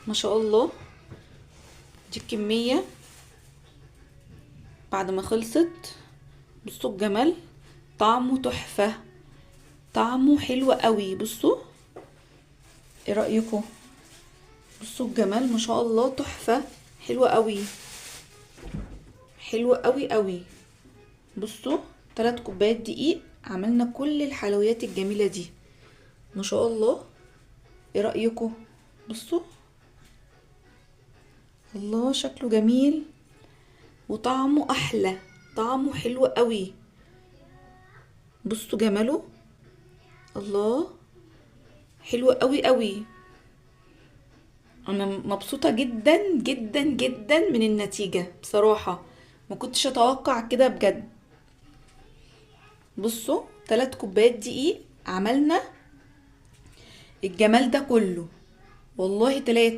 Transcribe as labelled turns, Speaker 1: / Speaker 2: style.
Speaker 1: ما شاء الله. دي الكمية بعد ما خلصت. بصوا الجمال، طعمه تحفة، طعمه حلو قوي. بصوا ايه رأيكم؟ بصوا الجمال ما شاء الله، تحفة، حلوة قوي، حلوة قوي قوي. بصوا 3 كوبايات دقيق عملنا كل الحلويات الجميلة دي، ما شاء الله. ايه رأيكم؟ بصوا، الله شكله جميل وطعمه احلى، طعمه حلو قوي. بصوا جماله، الله، حلو قوي قوي. انا مبسوطة جدا جدا جدا من النتيجة بصراحة، ما كنتش اتوقع كده بجد. بصوا 3 كوبايات دقيق عملنا الجمال ده كله، والله 3.